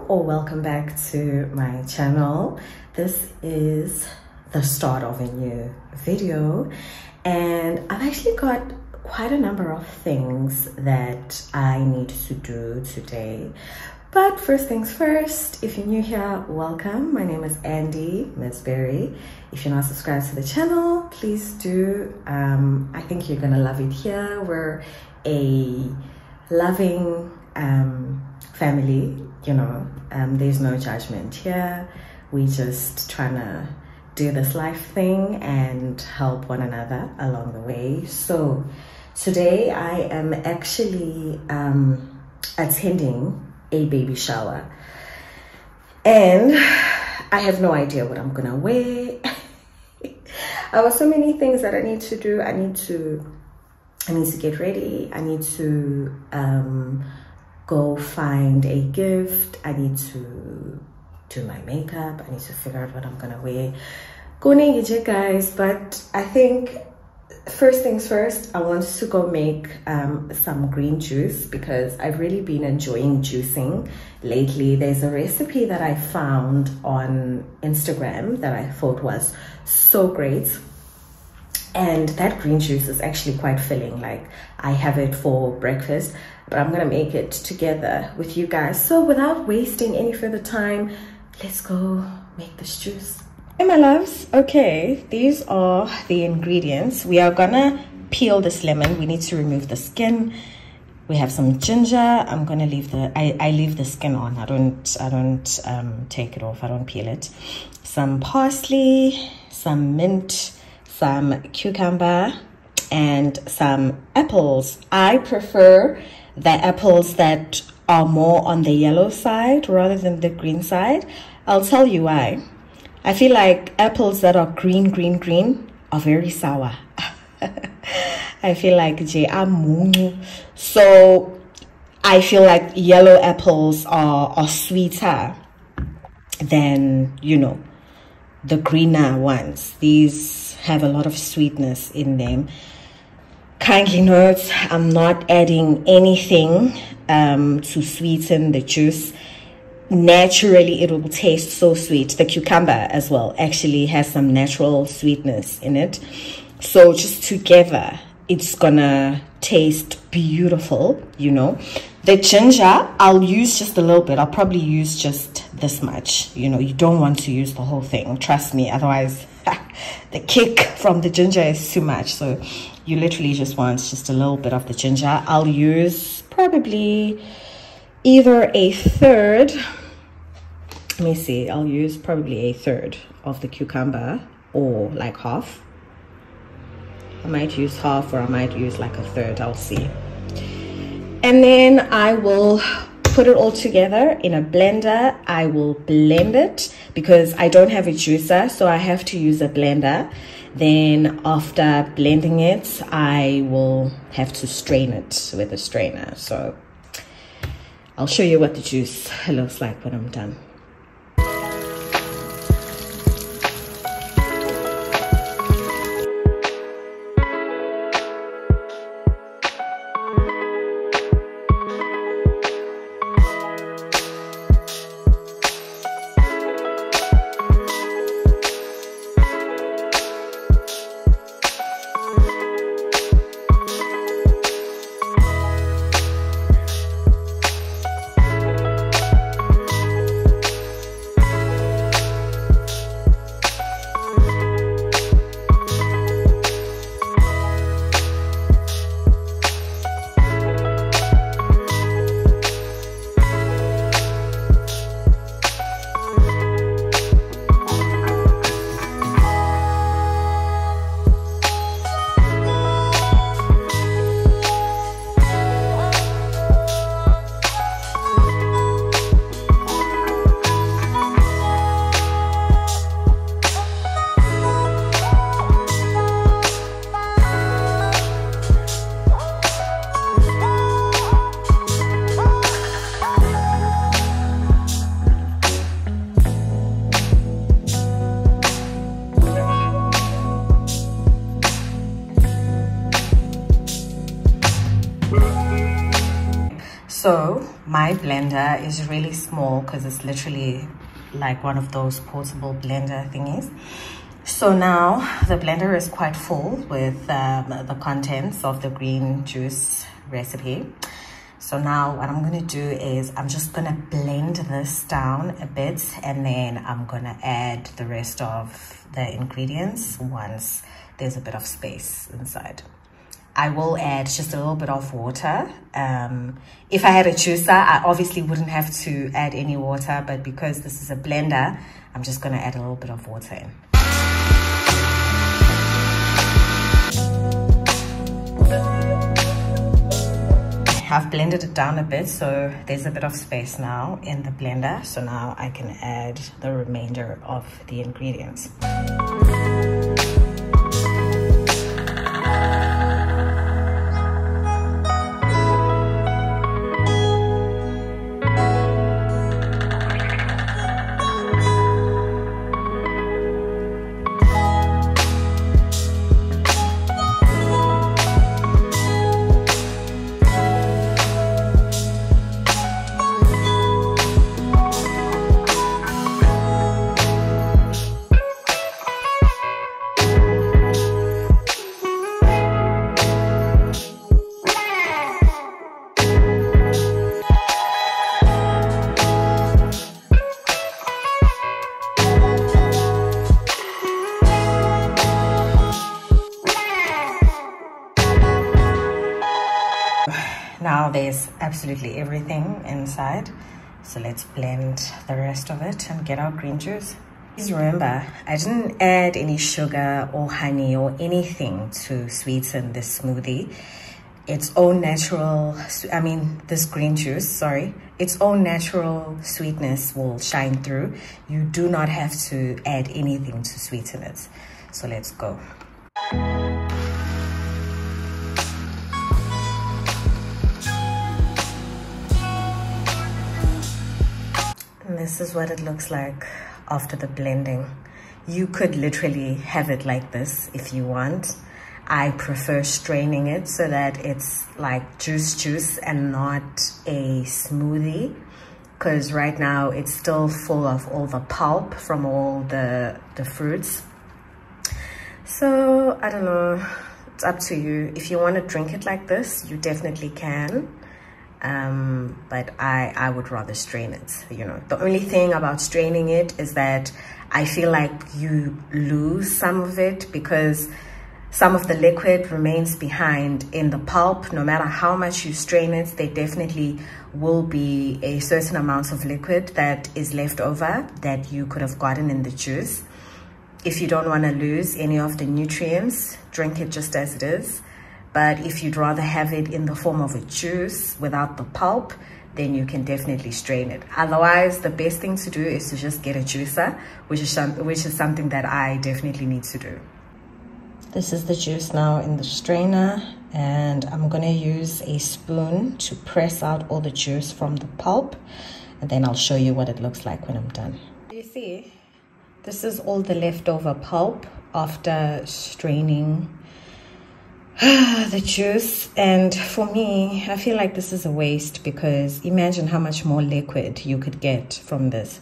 Welcome back to my channel. This is the start of a new video, and I've actually got quite a number of things that I need to do today. But first things first, if you're new here, welcome. My name is Andy Ms. Berry. If you're not subscribed to the channel, please do. I think you're gonna love it here. We're a loving family, you know. There's no judgment here. We just trying to do this life thing and help one another along the way. So today I am actually attending a baby shower, and I have no idea what I'm gonna wear. I have so many things that I need to do. I need to get ready. I need to go find a gift. I need to do my makeup. I need to figure out what I'm gonna wear. Go nigga guys, but I think first things first, I want to go make some green juice because I've really been enjoying juicing lately. There's a recipe that I found on Instagram that I thought was so great, and that green juice is actually quite filling. Like, I have it for breakfast, but I'm gonna make it together with you guys. So without wasting any further time, let's go make this juice. Hey my loves, okay, these are the ingredients. We are gonna peel this lemon. We need to remove the skin. We have some ginger. I'm gonna leave the I leave the skin on. I don't take it off. I don't peel it. Some parsley, some mint, some cucumber, and some apples. I prefer the apples that are more on the yellow side rather than the green side. I'll tell you why. I feel like apples that are green are very sour. I feel like so I feel like yellow apples are sweeter than, you know, the greener ones. These have a lot of sweetness in them. Kindly note, I'm not adding anything to sweeten the juice. Naturally, it will taste so sweet. The cucumber as well actually has some natural sweetness in it. So just together, it's gonna taste beautiful, you know. The ginger, I'll use just a little bit. I'll probably use just this much. You know, you don't want to use the whole thing. Trust me, otherwise the kick from the ginger is too much. So you literally just want just a little bit of the ginger. I'll use probably either a third. Let me see. I'll use probably a third of the cucumber, or like half. I might use half, or I might use like a third. I'll see. And then I will put it all together in a blender. I will blend it because I don't have a juicer, so I have to use a blender. Then after blending it, I will have to strain it with a strainer. So I'll show you what the juice looks like when I'm done. So my blender is really small because it's literally like one of those portable blender thingies. So now the blender is quite full with the contents of the green juice recipe. So now what I'm going to do is I'm just going to blend this down a bit, and then I'm going to add the rest of the ingredients once there's a bit of space inside. I will add just a little bit of water. If I had a juicer, I obviously wouldn't have to add any water, but because this is a blender, I'm just going to add a little bit of water in. I've blended it down a bit, so there's a bit of space now in the blender. So now I can add the remainder of the ingredients. Now there's absolutely everything inside, so let's blend the rest of it and get our green juice. Please remember, I didn't add any sugar or honey or anything to sweeten this smoothie. Its own natural, this green juice, sorry, its own natural sweetness will shine through. You do not have to add anything to sweeten it. So let's go. And this is what it looks like after the blending. You could literally have it like this if you want. I prefer straining it so that it's like juice and not a smoothie, because right now it's still full of all the pulp from all the fruits. So I don't know, it's up to you. If you want to drink it like this, you definitely can. But I would rather strain it. You know, the only thing about straining it is that I feel like you lose some of it, because some of the liquid remains behind in the pulp. No matter how much you strain it, there definitely will be a certain amount of liquid that is left over that you could have gotten in the juice. If you don't want to lose any of the nutrients, drink it just as it is. But if you'd rather have it in the form of a juice without the pulp, then you can definitely strain it. Otherwise, the best thing to do is to just get a juicer, which is something that I definitely need to do. This is the juice now in the strainer, and I'm going to use a spoon to press out all the juice from the pulp, and then I'll show you what it looks like when I'm done. You see, this is all the leftover pulp after straining the juice. And for me, I feel like this is a waste, because imagine how much more liquid you could get from this.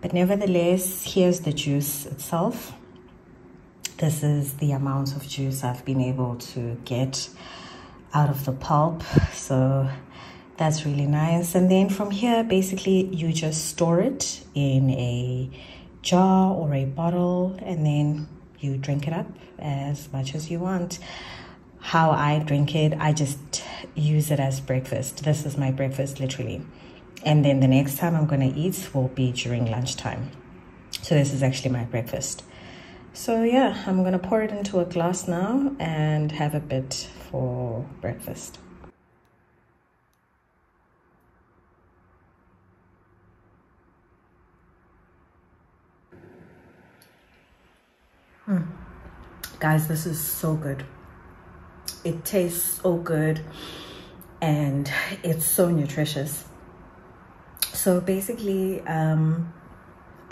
But nevertheless, here's the juice itself. This is the amount of juice I've been able to get out of the pulp. So that's really nice. And then from here, basically, you just store it in a jar or a bottle, and then you drink it up as much as you want. How I drink it, I just use it as breakfast. This is my breakfast, literally. And then the next time I'm going to eat will be during lunchtime. So this is actually my breakfast. So yeah, I'm going to pour it into a glass now and have a bit for breakfast. Guys, this is so good. It tastes so good and it's so nutritious. So basically, I'm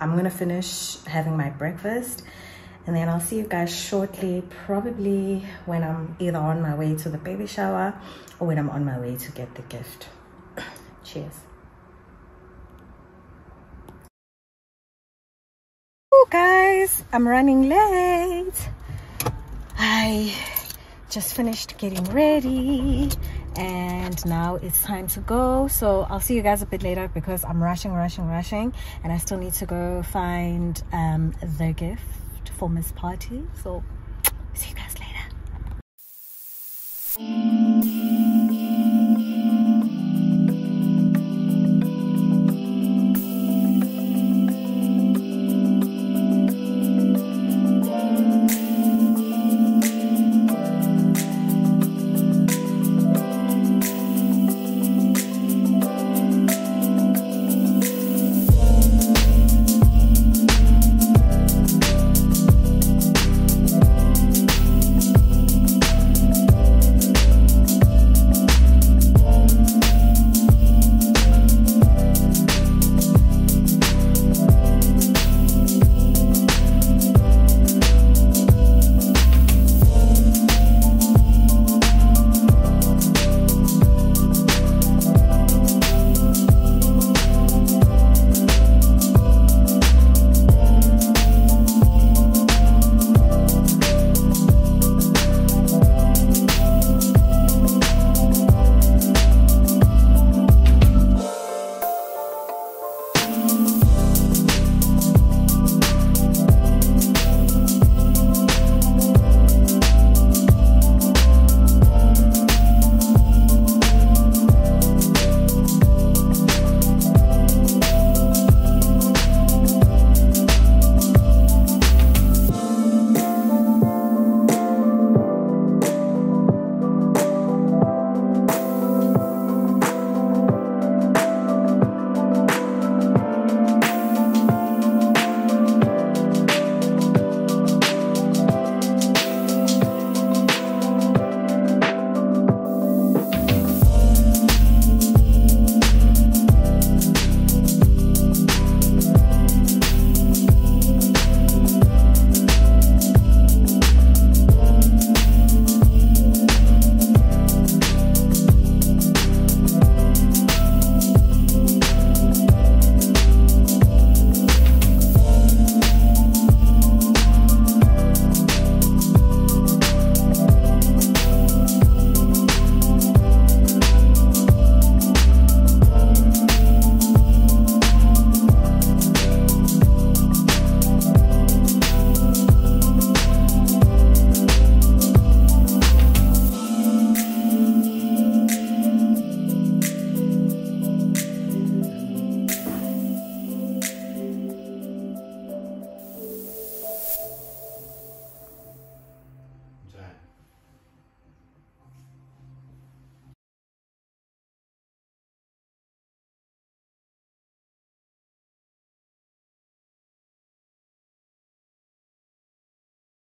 gonna finish having my breakfast, and then I'll see you guys shortly, probably when I'm either on my way to the baby shower or when I'm on my way to get the gift. Cheers. Oh guys, I'm running late. I just finished getting ready and now it's time to go, so I'll see you guys a bit later because I'm rushing, and I still need to go find the gift for Miss Party. So